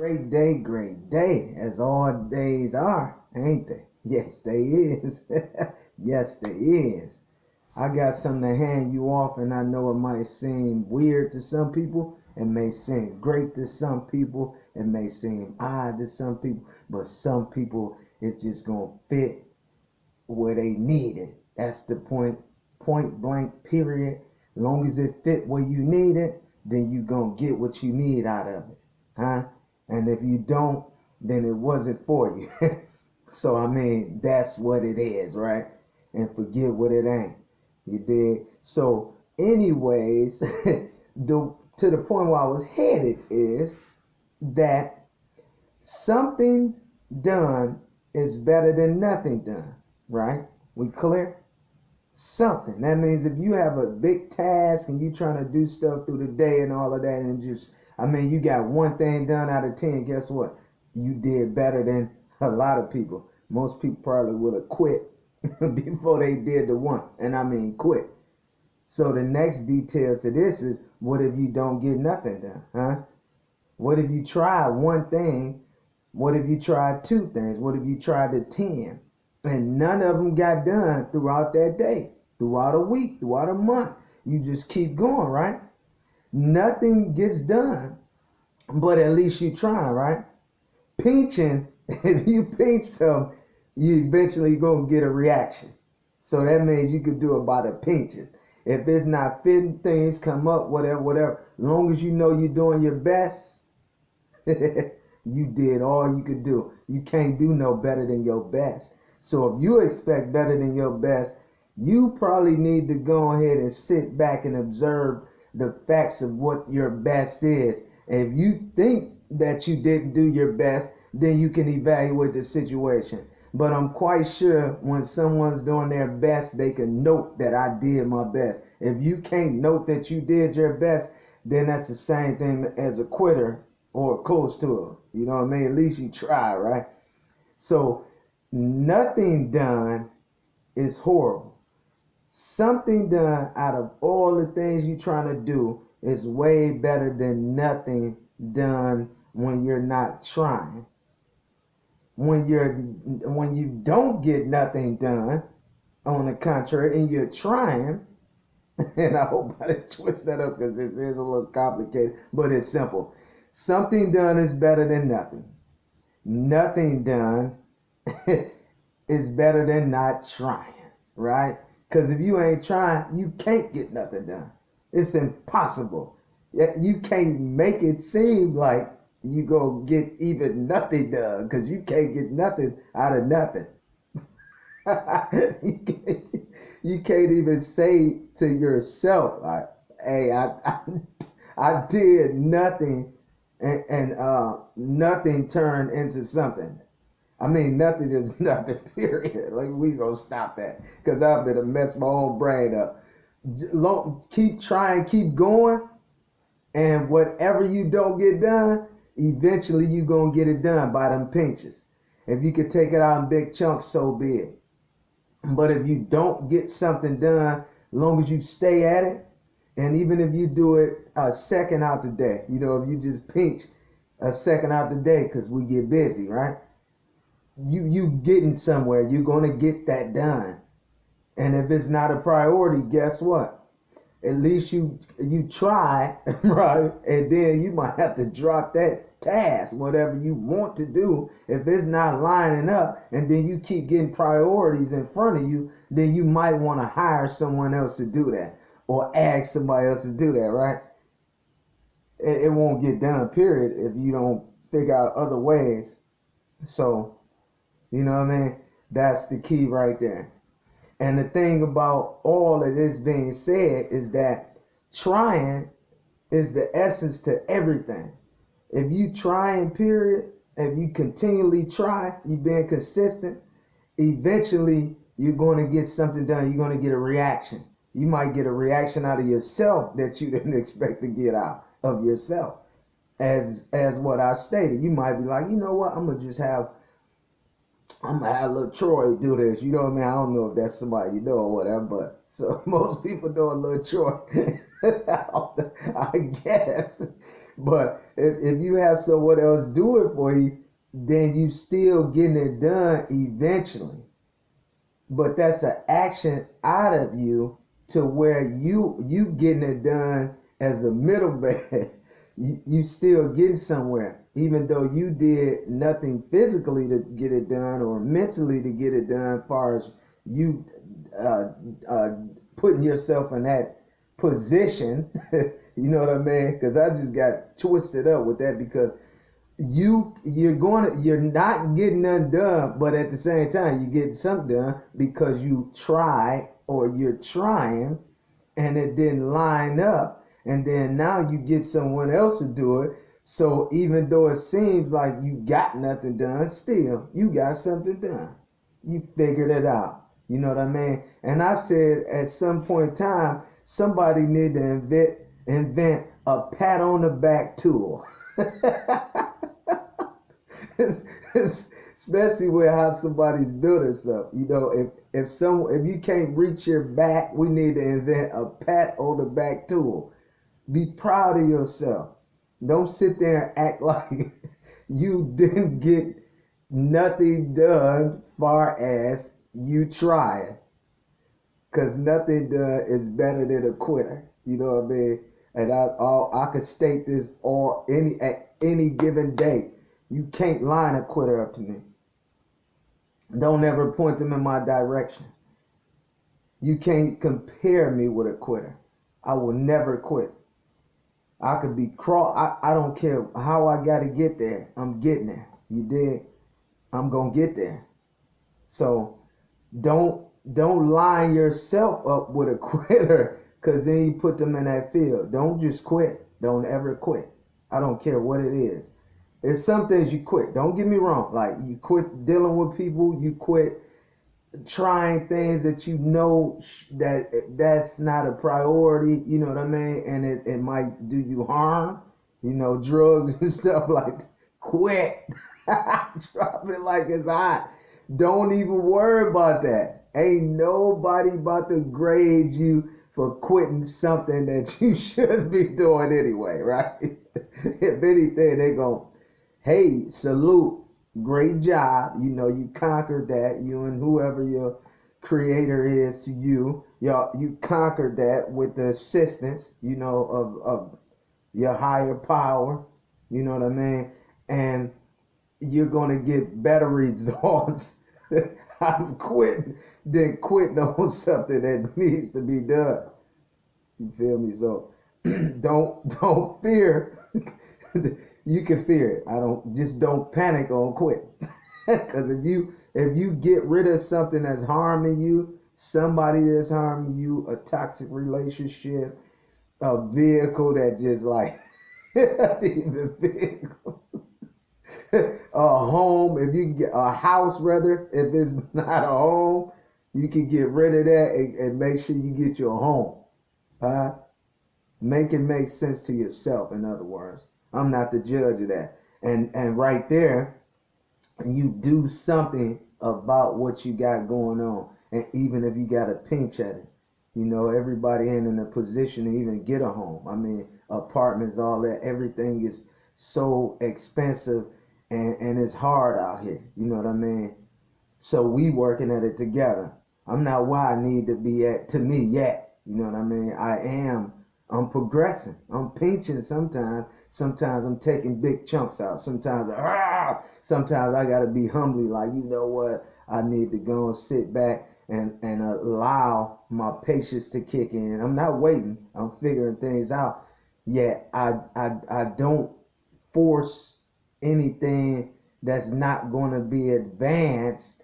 Great day, as all days are, ain't they? Yes, they is. Yes, they is. I got something to hand you off, and I know it might seem weird to some people. It may seem great to some people. It may seem odd to some people. But some people, it's just going to fit where they need it. That's the point blank, period. As long as it fit where you need it, then you going to get what you need out of it. Huh? And if you don't, then it wasn't for you. So, I mean, that's what it is, right? And forget what it ain't. You dig? So, anyways, to the point where I was headed is that something done is better than nothing done, right? We clear? Something. That means if you have a big task and you trying to do stuff through the day and all of that, and just, I mean, you got one thing done out of 10, guess what? You did better than a lot of people. Most people probably would have quit before they did the one. And I mean quit. So the next details to this is, what if you don't get nothing done? Huh? What if you try one thing? What if you tried two things? What if you tried the 10? And none of them got done throughout that day, throughout a week, throughout a month. You just keep going, right? Nothing gets done, but at least you try, right? Pinching, if you pinch some, you eventually gonna get a reaction. So that means you could do it by the pinches. If it's not fitting, things come up, whatever. As long as you know you're doing your best, you did all you could do. You can't do no better than your best. So if you expect better than your best, you probably need to go ahead and sit back and observe the facts of what your best is. And if you think that you didn't do your best, then you can evaluate the situation. But I'm quite sure when someone's doing their best, they can note that I did my best. If you can't note that you did your best, then that's the same thing as a quitter or close to it. You know what I mean? At least you try, right? So nothing done is horrible. Something done out of all the things you're trying to do is way better than nothing done when you're not trying. When you don't get nothing done, on the contrary, and you're trying, and I hope I didn't twist that up because this is a little complicated, but it's simple. Something done is better than nothing. Nothing done is better than not trying, right? Because if you ain't trying, you can't get nothing done. It's impossible. You can't make it seem like you gonna get even nothing done because you can't get nothing out of nothing. You can't even say to yourself, like, hey, I did nothing, and nothing turned into something. I mean, nothing is nothing, period. Like, we gonna stop that because I've been to mess my own brain up. Keep trying, keep going, and whatever you don't get done, eventually you gonna get it done by them pinches. If you could take it out in big chunks, so be it. But if you don't get something done, as long as you stay at it, and even if you do it a second out the day, you know, if you just pinch a second out the day, because we get busy, right? You getting somewhere, you're gonna get that done. And if it's not a priority, guess what? At least you try, right? And then you might have to drop that task, whatever you want to do. If it's not lining up, and then you keep getting priorities in front of you, then you might want to hire someone else to do that, or ask somebody else to do that, right? It won't get done, period, if you don't figure out other ways. So, you know what I mean? That's the key right there. And the thing about all of this being said is that trying is the essence to everything. If you trying, period, if you continually try, you being consistent, eventually you're going to get something done. You're going to get a reaction. You might get a reaction out of yourself that you didn't expect to get out of yourself. As what I stated, you might be like, you know what, I'm gonna have little Troy do this. You know what I mean? I don't know if that's somebody you know or whatever, but so most people know a little Troy. I guess. But if you have someone else do it for you, then you still getting it done eventually. But that's an action out of you to where you getting it done as the middleman. You still getting somewhere, even though you did nothing physically to get it done or mentally to get it done. As far as you uh, uh, putting yourself in that position, you know what I mean? Because I just got twisted up with that because you're not getting none done, but at the same time you're getting something done because you try or you're trying and it didn't line up, and then now you get someone else to do it. So even though it seems like you got nothing done, still you got something done. You figured it out. You know what I mean? And I said at some point in time, somebody need to invent a pat on the back tool. Especially with how somebody's built herself. You know, if you can't reach your back, we need to invent a pat on the back tool. Be proud of yourself. Don't sit there and act like you didn't get nothing done far as you trying. Cause nothing done is better than a quitter. You know what I mean? And I could state this at any given day. You can't line a quitter up to me. Don't ever point them in my direction. You can't compare me with a quitter. I will never quit. I could be I don't care how I gotta get there. I'm getting there. You dig? I'm gonna get there. So don't line yourself up with a quitter, because then you put them in that field. Don't just quit. Don't ever quit. I don't care what it is. There's some things you quit. Don't get me wrong. Like, you quit dealing with people. You quit trying things that you know that's not a priority. You know what I mean? And it might do you harm. You know, drugs and stuff like that. Quit. Drop it like it's hot. Don't even worry about that. Ain't nobody about to grade you for quitting something that you should be doing anyway, right? If anything, they gon' hey, salute, great job. You know, you conquered that. You and whoever your creator is to you, you conquered that with the assistance, you know, of your higher power. You know what I mean? And you're gonna get better results out of quitting than quitting on something that needs to be done. You feel me? So don't fear. You can fear it. Don't panic on quit. Because if you get rid of something that's harming you, somebody that's harming you, a toxic relationship, a vehicle that just like even vehicle. A home, if you can get a house, rather, if it's not a home, you can get rid of that and make sure you get your home. Make it make sense to yourself, in other words. I'm not the judge of that. And right there, you do something about what you got going on. And even if you got a pinch at it, you know, everybody ain't in a position to even get a home. I mean, apartments, all that, everything is so expensive, and it's hard out here. You know what I mean? So we working at it together. I'm not where I need to be at to me yet. You know what I mean? I'm progressing. I'm pinching sometimes. Sometimes I'm taking big chunks out. Sometimes I gotta be humbly like, you know what? I need to go and sit back and allow my patience to kick in. I'm not waiting. I'm figuring things out. Yet I don't force anything that's not going to be advanced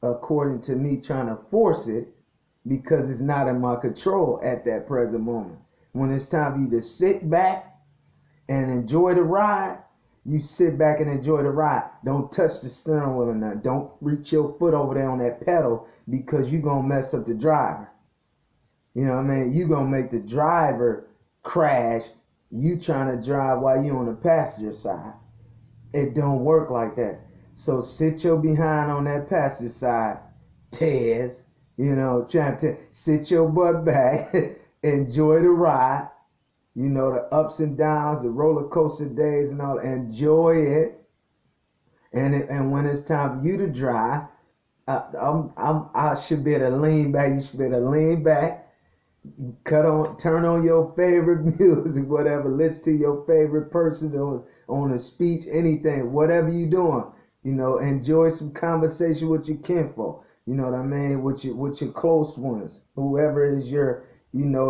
according to me trying to force it, because it's not in my control at that present moment. When it's time for you to sit back and enjoy the ride, you sit back and enjoy the ride. Don't touch the steering wheel or nothing. Don't reach your foot over there on that pedal, because you're going to mess up the driver. You know what I mean? You're going to make the driver crash. You trying to drive while you on the passenger side. It don't work like that. So sit your behind on that passenger side, Tez. You know, Champtez. Sit your butt back, enjoy the ride. You know, the ups and downs, the roller coaster days and all. Enjoy it. And when it's time for you to drive, I should be able to lean back. You should be able to lean back, turn on your favorite music, whatever. Listen to your favorite person on a speech, anything, whatever you doing. You know, enjoy some conversation with your kinfolk. You know what I mean? With your close ones, whoever is your evens,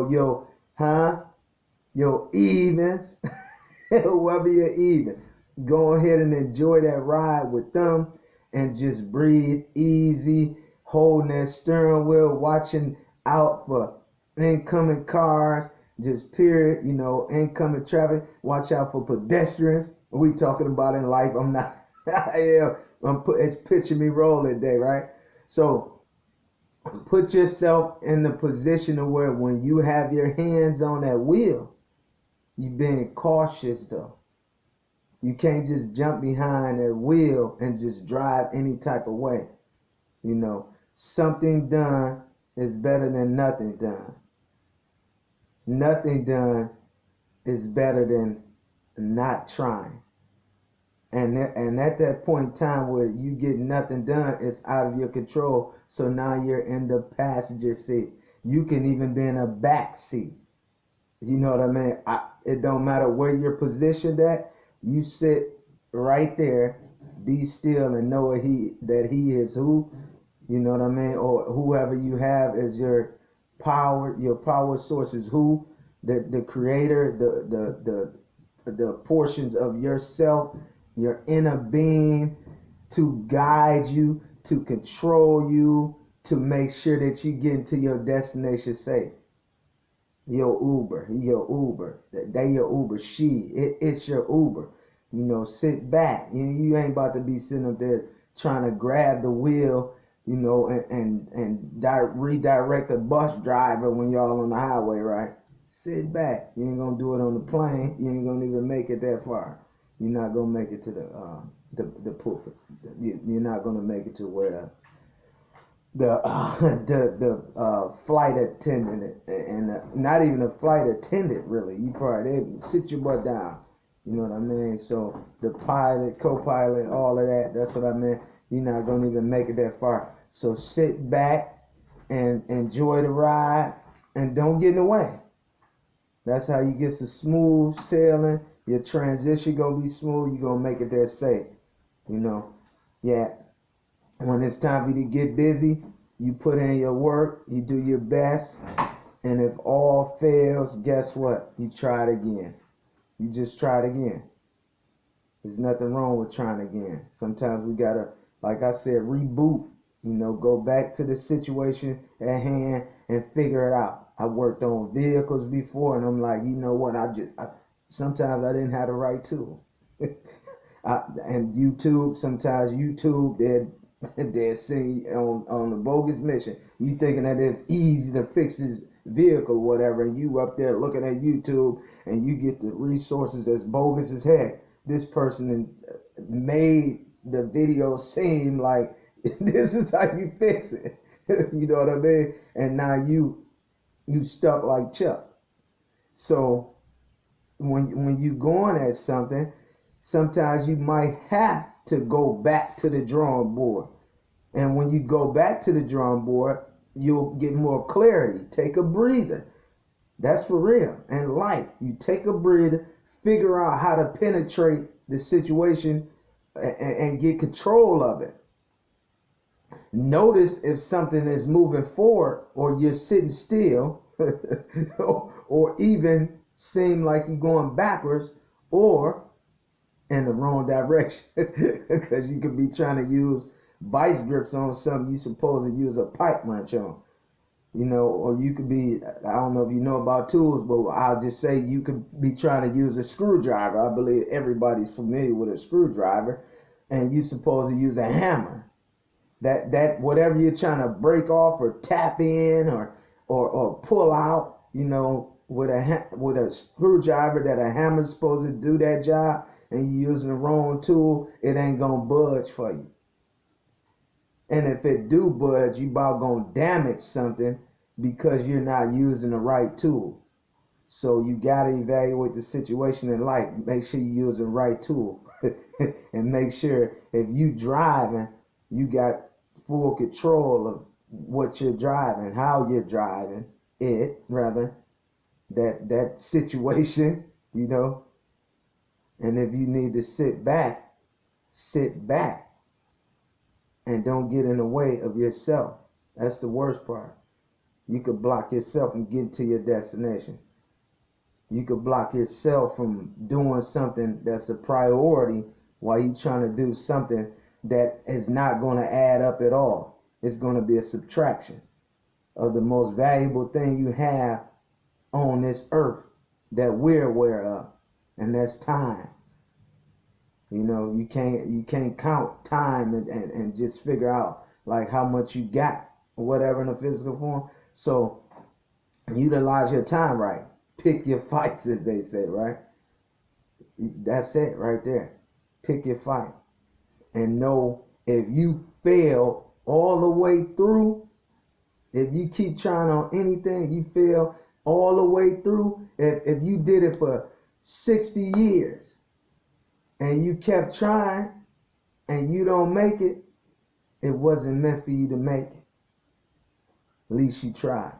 whoever you're even. Go ahead and enjoy that ride with them and just breathe easy, holding that steering wheel, watching out for incoming cars, just period, incoming traffic. Watch out for pedestrians. We talking about in life. I'm not, it's picture me rolling day, right? So put yourself in the position of where when you have your hands on that wheel, you being cautious though. You can't just jump behind that wheel and just drive any type of way. Something done is better than nothing done. Nothing done is better than not trying. And at that point in time where you get nothing done, it's out of your control. So now you're in the passenger seat. You can even be in a back seat. You know what I mean? It don't matter where you're positioned at. You sit right there, be still, and know that he is who. You know what I mean? Or whoever you have as your power source is who? The creator, the portions of yourself, your inner being, to guide you, to control you, to make sure that you get into your destination safe. Your Uber, they your Uber, it's your Uber. Sit back. You ain't about to be sitting up there trying to grab the wheel, and redirect a bus driver when y'all on the highway, right? Sit back. You ain't gonna do it on the plane. You ain't gonna even make it that far. You're not gonna make it to the pulpit. You're not gonna make it to where the flight attendant and not even a flight attendant really. You probably sit your butt down. You know what I mean? So the pilot, co-pilot, all of that. That's what I meant. You're not gonna even make it that far. So sit back and enjoy the ride and don't get in the way. That's how you get some smooth sailing. Your transition gonna be smooth. You're gonna make it there safe. Yeah. When it's time for you to get busy, you put in your work, you do your best, and if all fails, guess what? You try it again. You just try it again. There's nothing wrong with trying again. Sometimes we gotta, like I said, reboot. Go back to the situation at hand and figure it out. I worked on vehicles before, and I'm like, you know what? Sometimes I didn't have the right tool. And sometimes YouTube, they're sitting on the bogus mission. You thinking that it's easy to fix this vehicle or whatever, and you up there looking at YouTube and you get the resources that's bogus as heck. This person made the video seem like this is how you fix it. You know what I mean? And now you stuck like Chuck. So when you going at something, sometimes you might have to go back to the drawing board. And when you go back to the drawing board, you'll get more clarity. Take a breather. That's for real. And life, you take a breather, figure out how to penetrate the situation and get control of it. Notice if something is moving forward or you're sitting still or even seem like you're going backwards or in the wrong direction, because you could be trying to use vice grips on something you're supposed to use a pipe wrench on. Or you could be, I don't know if you know about tools, but I'll just say you could be trying to use a screwdriver. I believe everybody's familiar with a screwdriver, and you're supposed to use a hammer. That whatever you're trying to break off or tap in or pull out, with a screwdriver, that a hammer's supposed to do that job, and you're using the wrong tool, it ain't gonna budge for you. And if it do budge, you about gonna damage something because you're not using the right tool. So you gotta evaluate the situation in life. Make sure you use the right tool, and make sure if you driving, you got full control of what you're driving, how you're driving it, rather that situation, you know. And if you need to sit back, and don't get in the way of yourself. That's the worst part. You could block yourself from getting to your destination. You could block yourself from doing something that's a priority while you're trying to do something that is not going to add up at all. It's going to be a subtraction of the most valuable thing you have on this earth that we're aware of, and that's time. You know, you can't count time and just figure out like how much you got or whatever in a physical form. So utilize your time right. Pick your fights, as they say, right? That's it right there. Pick your fight. And know if you fail all the way through, if you keep trying on anything, you fail all the way through. If you did it for 60 years and you kept trying and you don't make it, it wasn't meant for you to make it. At least you tried.